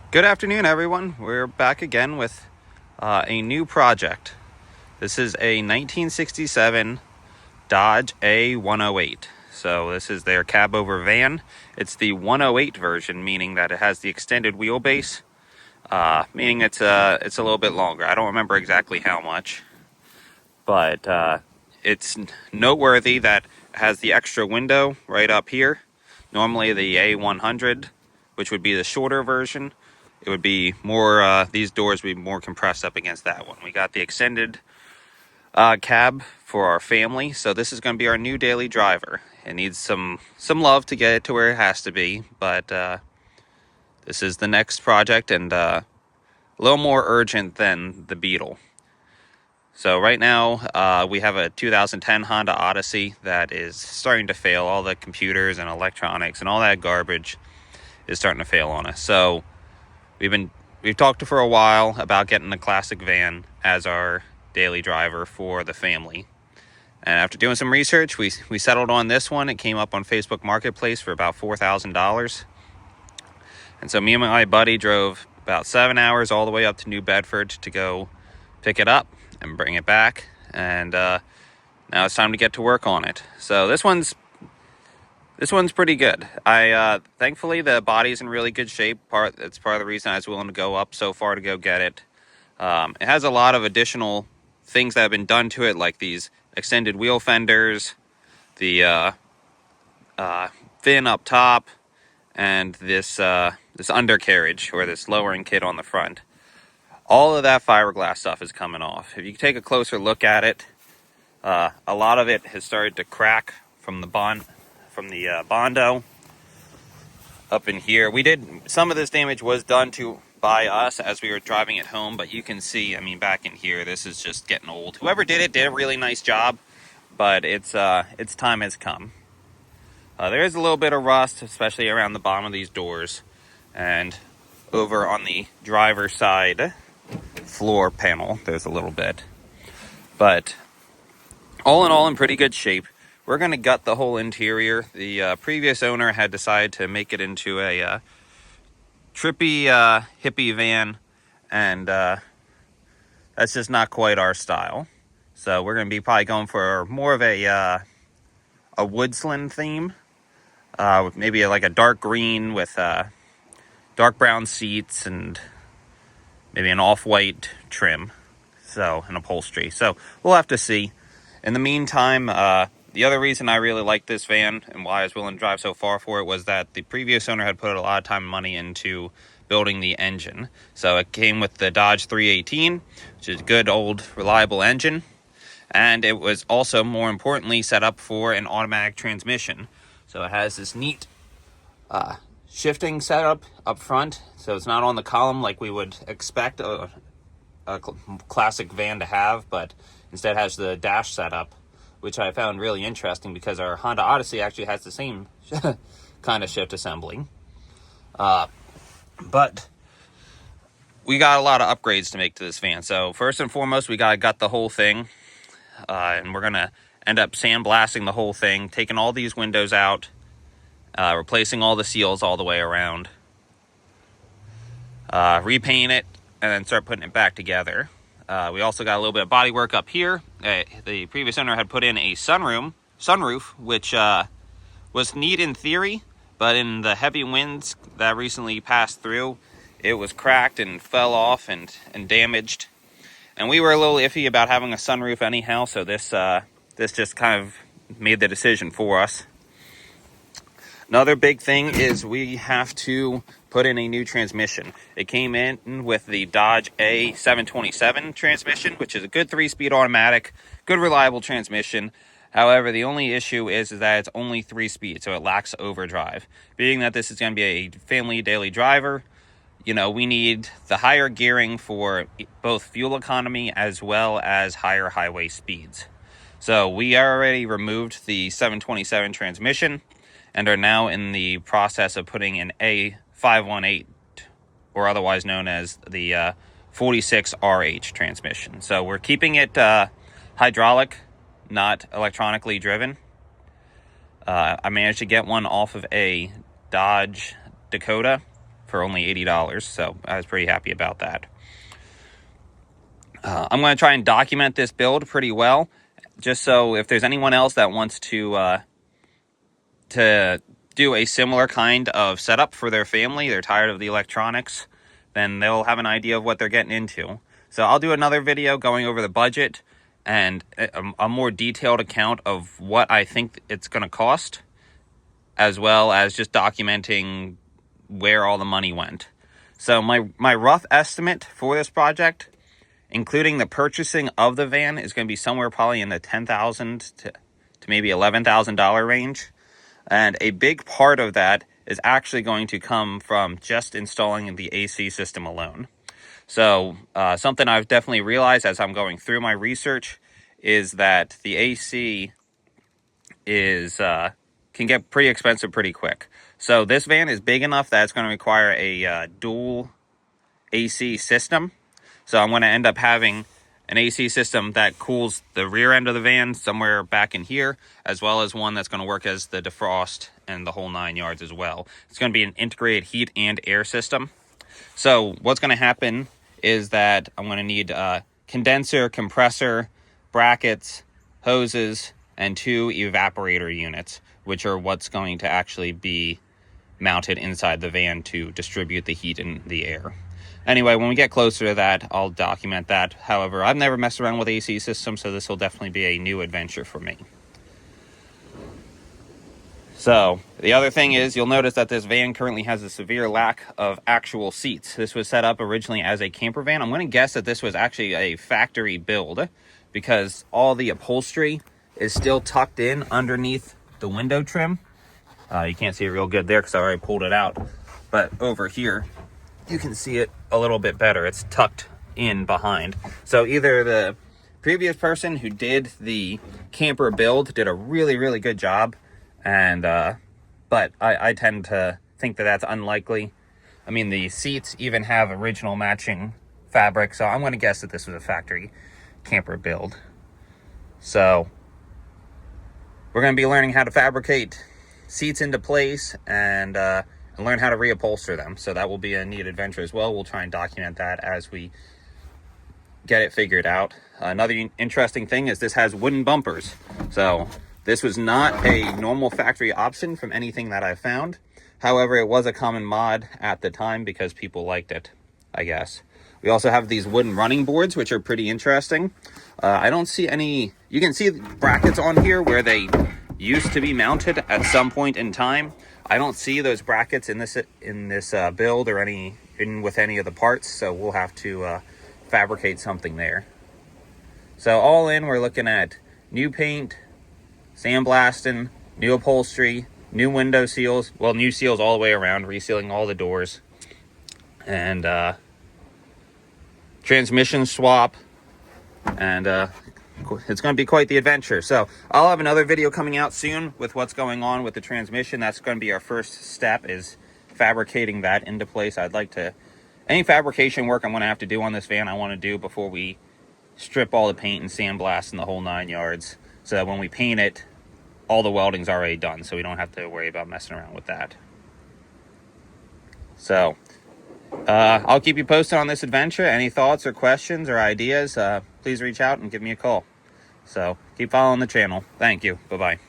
Good afternoon, everyone. We're back again with a new project. This is a 1967 Dodge A108. So this is their cab over van. It's the 108 version, meaning that it has the extended wheelbase, meaning it's a little bit longer. I don't remember exactly how much, but it's noteworthy that it has the extra window right up here. Normally the A100, which would be the shorter version, it would be more, these doors would be more compressed up against that one. We got the extended cab for our family, so this is going to be our new daily driver. It needs some love to get it to where it has to be, but this is the next project, and a little more urgent than the Beetle. So right now, we have a 2010 Honda Odyssey that is starting to fail. All the computers and electronics and all that garbage is starting to fail on us. So we've talked for a while about getting a classic van as our daily driver for the family. And after doing some research, we settled on this one. It came up on Facebook Marketplace for about $4,000. And so me and my buddy drove about 7 hours all the way up to New Bedford to go pick it up and bring it back, and now it's time to get to work on it. So this one's pretty good. Thankfully the body's in really good shape. That's part of the reason I was willing to go up so far to go get it. It has a lot of additional things that have been done to it, like these extended wheel fenders, the fin up top, and this undercarriage, or this lowering kit on the front. All of that fiberglass stuff is coming off. If you take a closer look at it, a lot of it has started to crack from the Bondo up in here. Some of this damage was done by us as we were driving it home, but you can see, I mean, back in here, this is just getting old. Whoever did it did a really nice job, but its time has come. There is a little bit of rust, especially around the bottom of these doors, and over on the driver's side floor panel there's a little bit, but all in all in pretty good shape. We're going to gut the whole interior. The previous owner had decided to make it into a trippy hippie van, and that's just not quite our style. So we're going to be probably going for more of a woodsland theme, maybe like a dark green with dark brown seats and maybe an off-white trim, so an upholstery. So we'll have to see. In the meantime, the other reason I really like this van and why I was willing to drive so far for it was that the previous owner had put a lot of time and money into building the engine. So it came with the Dodge 318, which is a good old reliable engine, and it was also, more importantly, set up for an automatic transmission. So it has this neat shifting setup up front, so it's not on the column like we would expect a classic van to have, but instead has the dash setup, which I found really interesting because our Honda Odyssey actually has the same kind of shift assembly. But we got a lot of upgrades to make to this van. So first and foremost, we got to gut the whole thing, and we're going to end up sandblasting the whole thing, taking all these windows out, replacing all the seals all the way around, repaint it, and then start putting it back together. We also got a little bit of body work up here. The previous owner had put in a sunroof, which was neat in theory, but in the heavy winds that recently passed through, it was cracked and fell off and damaged. And we were a little iffy about having a sunroof anyhow, so this just kind of made the decision for us. Another big thing is we have to put in a new transmission. It came in with the Dodge A727 transmission, which is a good 3-speed automatic, good reliable transmission. However, the only issue is that it's only 3 speeds, so it lacks overdrive. Being that this is going to be a family daily driver, we need the higher gearing for both fuel economy as well as higher highway speeds. So we already removed the 727 transmission and are now in the process of putting an A108, or otherwise known as the 46RH transmission. So we're keeping it hydraulic, not electronically driven. I managed to get one off of a Dodge Dakota, for only $80. So I was pretty happy about that. I'm going to try and document this build pretty well, just so if there's anyone else that wants to do a similar kind of setup for their family, they're tired of the electronics, then they'll have an idea of what they're getting into. So I'll do another video going over the budget and a more detailed account of what I think it's going to cost, as well as just documenting where all the money went. So my rough estimate for this project, including the purchasing of the van, is going to be somewhere probably in the $10,000 to maybe $11,000 range. And a big part of that is actually going to come from just installing the AC system alone. So something I've definitely realized as I'm going through my research is that the AC can get pretty expensive pretty quick. So this van is big enough that it's going to require a dual AC system. So I'm going to end up having an AC system that cools the rear end of the van somewhere back in here, as well as one that's going to work as the defrost and the whole 9 yards as well. It's going to be an integrated heat and air system. So what's going to happen is that I'm going to need condenser, compressor, brackets, hoses, and 2 evaporator units, which are what's going to actually be mounted inside the van to distribute the heat and the air. Anyway, when we get closer to that, I'll document that. However, I've never messed around with AC systems, so this will definitely be a new adventure for me. So, the other thing is, you'll notice that this van currently has a severe lack of actual seats. This was set up originally as a camper van. I'm going to guess that this was actually a factory build, because all the upholstery is still tucked in underneath the window trim. You can't see it real good there because I already pulled it out. But over here, you can see it a little bit better. It's tucked in behind. So either the previous person who did the camper build did a really, really good job, and but I tend to think that that's unlikely. I mean, the seats even have original matching fabric, so I'm going to guess that this was a factory camper build. So we're going to be learning how to fabricate seats into place and learn how to reupholster them. So that will be a neat adventure as well. We'll try and document that as we get it figured out. Another interesting thing is this has wooden bumpers. So this was not a normal factory option from anything that I found. However, it was a common mod at the time because people liked it, I guess. We also have these wooden running boards, which are pretty interesting. I don't see any... You can see brackets on here where they used to be mounted at some point in time. I don't see those brackets in this build or with any of the parts, so we'll have to fabricate something there. So all in, we're looking at new paint, sandblasting, new upholstery, new window seals, well, new seals all the way around, resealing all the doors, and transmission swap, and it's going to be quite the adventure. So I'll have another video coming out soon with what's going on with the transmission. That's going to be our first step, is fabricating that into place. I'd like to, any fabrication work I'm going to have to do on this van, I want to do before we strip all the paint and sandblast in the whole 9 yards, so that when we paint it, all the welding's already done, so we don't have to worry about messing around with that. So I'll keep you posted on this adventure. Any thoughts or questions or ideas, please reach out and give me a call. So keep following the channel. Thank you. Bye-bye.